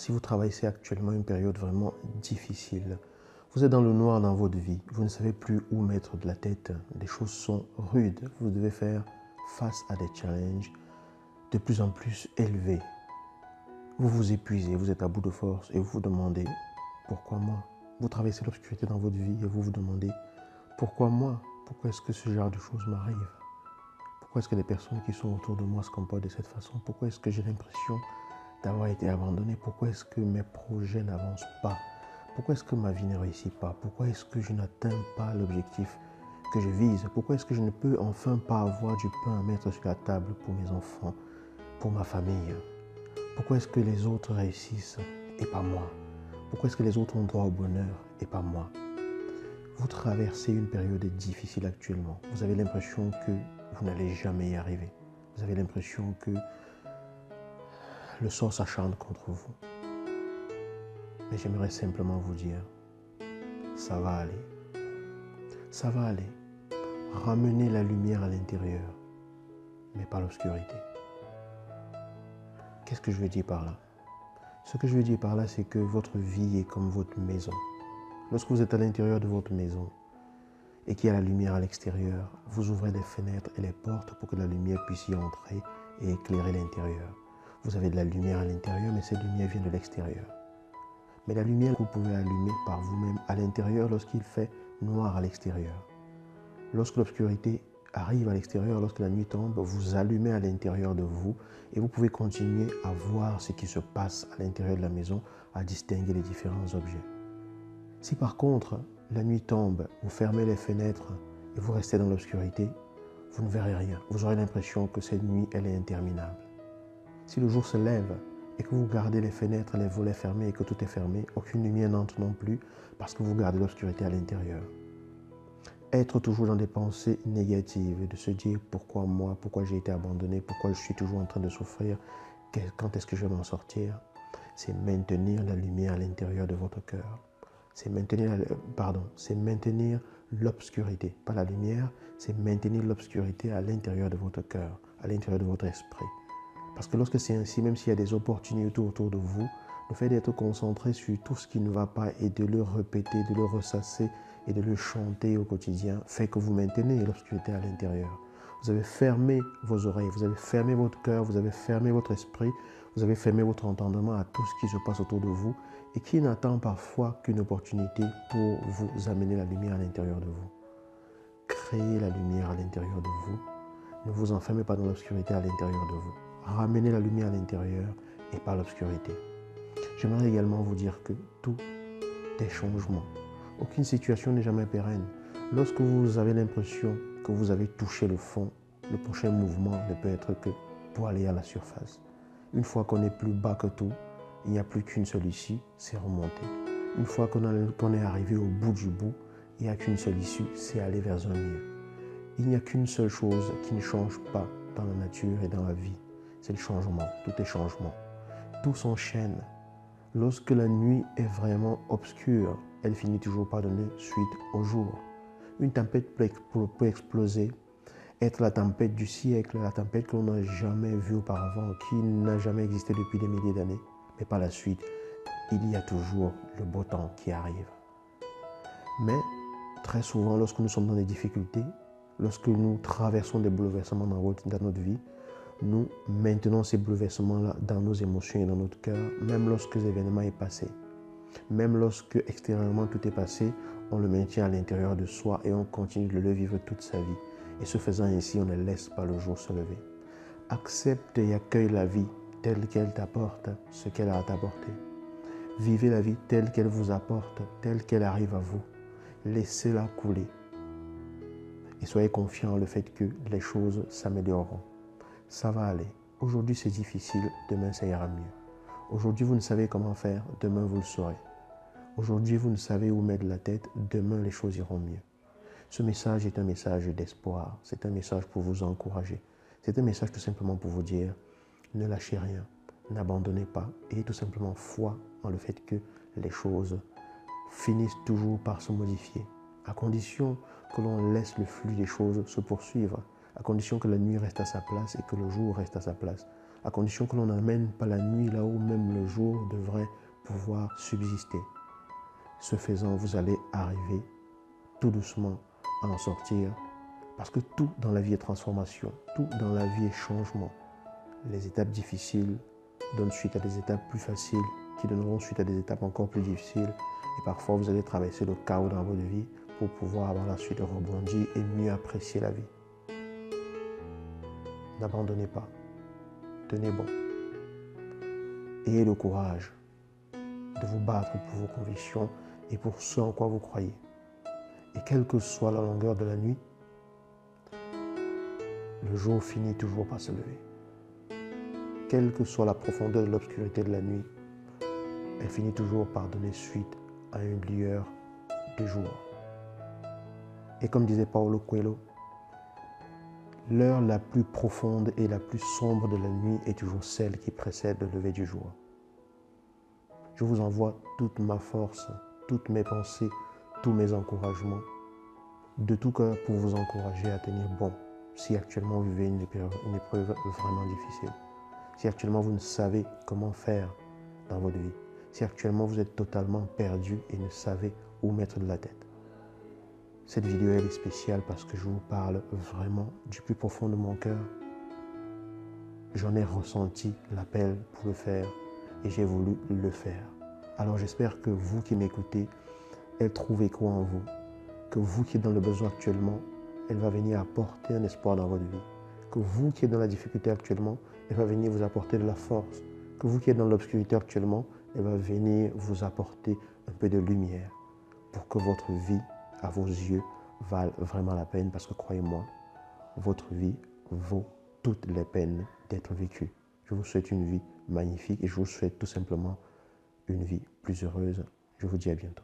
si vous traversez actuellement une période vraiment difficile, vous êtes dans le noir dans votre vie, vous ne savez plus où mettre de la tête, les choses sont rudes, vous devez faire face à des challenges de plus en plus élevés. Vous vous épuisez, vous êtes à bout de force et vous vous demandez pourquoi moi? Vous traversez l'obscurité dans votre vie et vous vous demandez pourquoi moi? Pourquoi est-ce que ce genre de choses m'arrive? Pourquoi est-ce que les personnes qui sont autour de moi se comportent de cette façon? Pourquoi est-ce que j'ai l'impression d'avoir été abandonné? Pourquoi est-ce que mes projets n'avancent pas? Pourquoi est-ce que ma vie ne réussit pas? Pourquoi est-ce que je n'atteins pas l'objectif que je vise? Pourquoi est-ce que je ne peux enfin pas avoir du pain à mettre sur la table pour mes enfants, pour ma famille? Pourquoi est-ce que les autres réussissent et pas moi? Pourquoi est-ce que les autres ont droit au bonheur et pas moi? Vous traversez une période difficile actuellement. Vous avez l'impression que vous n'allez jamais y arriver. Vous avez l'impression que le sort s'acharne contre vous. Mais j'aimerais simplement vous dire, ça va aller. Ça va aller. Ramenez la lumière à l'intérieur, mais pas l'obscurité. Qu'est-ce que je veux dire par là? Ce que je veux dire par là, c'est que votre vie est comme votre maison. Lorsque vous êtes à l'intérieur de votre maison et qu'il y a la lumière à l'extérieur, vous ouvrez les fenêtres et les portes pour que la lumière puisse y entrer et éclairer l'intérieur. Vous avez de la lumière à l'intérieur, mais cette lumière vient de l'extérieur. Mais la lumière que vous pouvez allumer par vous-même à l'intérieur lorsqu'il fait noir à l'extérieur. Lorsque l'obscurité arrive à l'extérieur, lorsque la nuit tombe, vous allumez à l'intérieur de vous et vous pouvez continuer à voir ce qui se passe à l'intérieur de la maison, à distinguer les différents objets. Si par contre, la nuit tombe, vous fermez les fenêtres et vous restez dans l'obscurité, vous ne verrez rien. Vous aurez l'impression que cette nuit, elle est interminable. Si le jour se lève et que vous gardez les fenêtres, les volets fermés et que tout est fermé, aucune lumière n'entre non plus parce que vous gardez l'obscurité à l'intérieur. Être toujours dans des pensées négatives, de se dire pourquoi moi, pourquoi j'ai été abandonné, pourquoi je suis toujours en train de souffrir, quand est-ce que je vais m'en sortir, c'est maintenir la lumière à l'intérieur de votre cœur. C'est maintenir l'obscurité, pas la lumière, c'est maintenir l'obscurité à l'intérieur de votre cœur, à l'intérieur de votre esprit. Parce que lorsque c'est ainsi, même s'il y a des opportunités autour de vous, le fait d'être concentré sur tout ce qui ne va pas et de le répéter, de le ressasser et de le chanter au quotidien fait que vous maintenez l'obscurité à l'intérieur. Vous avez fermé vos oreilles, vous avez fermé votre cœur, vous avez fermé votre esprit, vous avez fermé votre entendement à tout ce qui se passe autour de vous et qui n'attend parfois qu'une opportunité pour vous amener la lumière à l'intérieur de vous. Créez la lumière à l'intérieur de vous. Ne vous enfermez pas dans l'obscurité à l'intérieur de vous. Ramenez la lumière à l'intérieur et pas l'obscurité. J'aimerais également vous dire que tout est changement. Aucune situation n'est jamais pérenne. Lorsque vous avez l'impression que vous avez touché le fond, le prochain mouvement ne peut être que pour aller à la surface. Une fois qu'on est plus bas que tout, il n'y a plus qu'une seule issue, c'est remonter. Une fois qu'on est arrivé au bout du bout, il n'y a qu'une seule issue, c'est aller vers un mieux. Il n'y a qu'une seule chose qui ne change pas dans la nature et dans la vie, c'est le changement. Tout est changement. Tout s'enchaîne. Lorsque la nuit est vraiment obscure, elle finit toujours par donner suite au jour. Une tempête peut exploser, être la tempête du siècle, la tempête que l'on n'a jamais vue auparavant, qui n'a jamais existé depuis des milliers d'années. Mais par la suite, il y a toujours le beau temps qui arrive. Mais très souvent, lorsque nous sommes dans des difficultés, lorsque nous traversons des bouleversements dans notre vie, nous maintenons ces bouleversements-là dans nos émotions et dans notre cœur, même lorsque l'événement est passé. Même lorsque extérieurement tout est passé, on le maintient à l'intérieur de soi et on continue de le vivre toute sa vie. Et ce faisant ainsi, on ne laisse pas le jour se lever. Accepte et accueille la vie telle qu'elle t'apporte ce qu'elle a à t'apporter. Vivez la vie telle qu'elle vous apporte, telle qu'elle arrive à vous. Laissez-la couler. Et soyez confiants en le fait que les choses s'amélioreront. Ça va aller. Aujourd'hui, c'est difficile, demain, ça ira mieux. Aujourd'hui, vous ne savez comment faire, demain, vous le saurez. Aujourd'hui, vous ne savez où mettre la tête, demain, les choses iront mieux. Ce message est un message d'espoir. C'est un message pour vous encourager. C'est un message tout simplement pour vous dire, ne lâchez rien, n'abandonnez pas, ayez tout simplement foi en le fait que les choses finissent toujours par se modifier, à condition que l'on laisse le flux des choses se poursuivre, à condition que la nuit reste à sa place et que le jour reste à sa place. à condition que l'on n'amène pas la nuit là où même le jour devrait pouvoir subsister. Ce faisant, vous allez arriver tout doucement à en sortir, parce que tout dans la vie est transformation, tout dans la vie est changement. Les étapes difficiles donnent suite à des étapes plus faciles, qui donneront suite à des étapes encore plus difficiles. Et parfois, vous allez traverser le chaos dans votre vie pour pouvoir avoir la suite rebondir et mieux apprécier la vie. N'abandonnez pas. Tenez bon. Ayez le courage de vous battre pour vos convictions et pour ce en quoi vous croyez. Et quelle que soit la longueur de la nuit, le jour finit toujours par se lever. Quelle que soit la profondeur de l'obscurité de la nuit, elle finit toujours par donner suite à une lueur de jour. Et comme disait Paulo Coelho, l'heure la plus profonde et la plus sombre de la nuit est toujours celle qui précède le lever du jour. Je vous envoie toute ma force, toutes mes pensées, tous mes encouragements, de tout cœur pour vous encourager à tenir bon si actuellement vous vivez une épreuve vraiment difficile. Si actuellement vous ne savez comment faire dans votre vie. Si actuellement vous êtes totalement perdu et ne savez où mettre de la tête. Cette vidéo elle est spéciale parce que je vous parle vraiment du plus profond de mon cœur. J'en ai ressenti l'appel pour le faire et j'ai voulu le faire. Alors j'espère que vous qui m'écoutez, elle trouve écho en vous. Que vous qui êtes dans le besoin actuellement, elle va venir apporter un espoir dans votre vie. Que vous qui êtes dans la difficulté actuellement, elle va venir vous apporter de la force. Que vous qui êtes dans l'obscurité actuellement, elle va venir vous apporter un peu de lumière pour que votre vie, à vos yeux, vale vraiment la peine. Parce que croyez-moi, votre vie vaut toutes les peines d'être vécue. Je vous souhaite une vie magnifique et je vous souhaite tout simplement une vie plus heureuse. Je vous dis à bientôt.